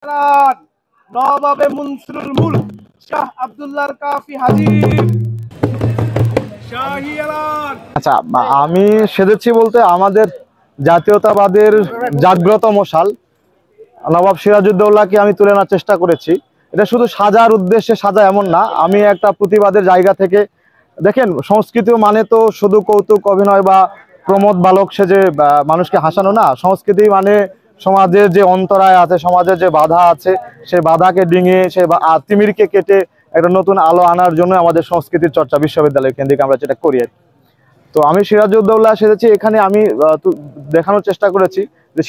নবাবে মুনসিরুল মুলক শাহ আব্দুল্লাহর কাফি হাজির শাহী এলান। আচ্ছা, আমি সেজেছি বলতে আমাদের জাতীয়তাবাদের জাগ্রত মশাল নবাব সিরাজউদ্দৌলাকে আমি তুলে আনার চেষ্টা করেছি। এটা শুধু সাজার উদ্দেশ্যে সাজা এমন না, আমি একটা প্রতিবাদের জায়গা থেকে, দেখেন সংস্কৃতি মানে তো শুধু কৌতুক অভিনয় বা প্রমোদ বালক সেজে মানুষকে হাসানো না। সংস্কৃতি মানে সমাজের যে অন্তরায় আছে, সমাজের যে বাধা আছে, সেই বাধাকে ডিঙিয়ে সে তিমিরকে কেটে একটা নতুন আলো আনার জন্য আমাদের সংস্কৃতির চর্চা বিশ্ববিদ্যালয় কেন্দ্রিক আমরা যেটা করি। তো আমি সিরাজউদ্দৌলা সেজেছি, এখানে আমি দেখানোর চেষ্টা করেছি যে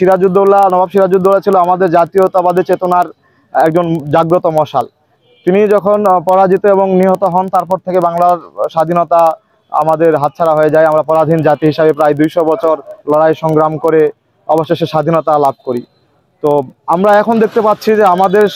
নবাব সিরাজউদ্দৌলা ছিল আমাদের জাতীয়তাবাদী চেতনার একজন জাগ্রত মশাল। তিনি যখন পরাজিত এবং নিহত হন, তারপর থেকে বাংলার স্বাধীনতা আমাদের হাতছাড়া হয়ে যায়। আমরা পরাধীন জাতি হিসাবে প্রায় 200 বছর লড়াই সংগ্রাম করে অবশেষে স্বাধীনতা লাভ করি। তো আমরা এখন দেখতে পাচ্ছি যে আমাদের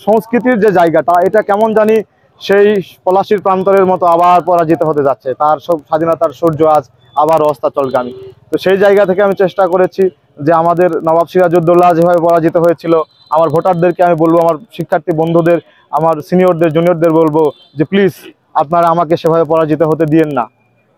সংস্কৃতির যে জায়গাটা, এটা কেমন জানি সেই পলাশির প্রান্তরের মতো আবার পরাজিত হতে যাচ্ছে। তার সব স্বাধীনতার সূর্য আজ আবার অস্তাচলগামী। তো সেই জায়গা থেকে আমি চেষ্টা করেছি যে আমাদের নবাব সিরাজউদ্দৌলা যেভাবে পরাজিত হয়েছিল, আমার ভোটারদেরকে আমি বলবো, আমার শিক্ষার্থী বন্ধুদের, আমার সিনিয়রদের জুনিয়রদের বলবো যে প্লিজ আপনারা আমাকে সেভাবে পরাজিত হতে দিয়েন না।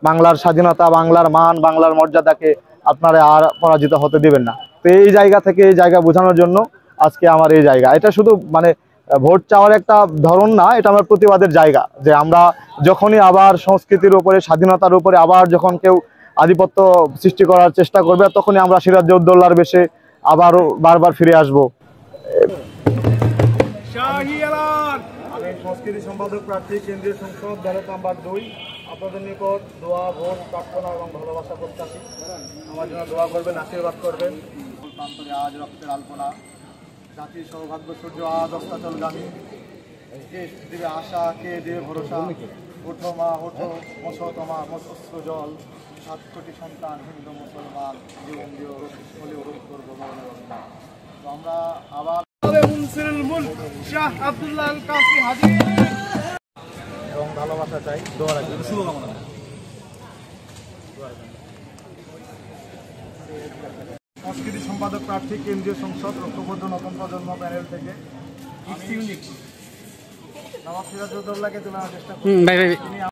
বাংলার স্বাধীনতা, বাংলার মান, বাংলার মর্যাদাকে আপনারা আর পরাজিত হতে দিবেন না। তো এই জায়গা থেকে এই জায়গা বোঝানোর জন্য আজকে আমার এই জায়গা। এটা শুধু মানে ভোট চাওয়ার একটা ধরন না, এটা আমার প্রতিবাদের জায়গা। যে আমরা যখনই আবার সংস্কৃতির উপরে, স্বাধীনতার উপরে আবার যখন কেউ আধিপত্য সৃষ্টি করার চেষ্টা করবে, তখনই আমরা সিরাজউদ্দৌলার বেশে আবারও বারবার ফিরে আসবো। শাহী এলান। আমি সংস্কৃতি সম্পাদক প্রার্থী, কেন্দ্রীয় সংসদ ব্যালট নাম্বার 2। আপনাদের নিকট দোয়া, ভোট, প্রার্থনা এবং ভালোবাসা প্রত্যাশী। আমার জন্য দোয়া করবেন, আশীর্বাদ করবেন। প্রান্তরে আজ রক্তের আলপনা, জাতির সৌভাগ্য সূর্য আজ অস্তাচলগামী। কে দিবে আশা, কে দিবে ভরসা? ওঠো মা ওঠো, মশো তোমার মৎস্য জল। 7 কোটি সন্তান হিন্দু মুসলমান, জীবন দিও বলে অনুরোধ করবো। তো আমরা আবার মুনসিরুল মুলক শাহ আব্দুল্লাহর কাফি হাজির এবং ভালোবাসা চাই, দোয়া রাখবেন, শুভকামনা। সংস্কৃতি সম্পাদক প্রার্থী, কেন্দ্রীয় সংসদ ঐক্যবদ্ধ নতুন প্রজন্ম প্যানেল থেকে নবাব সিরাজউদ্দৌলাকে তুলে আনার চেষ্টা করি।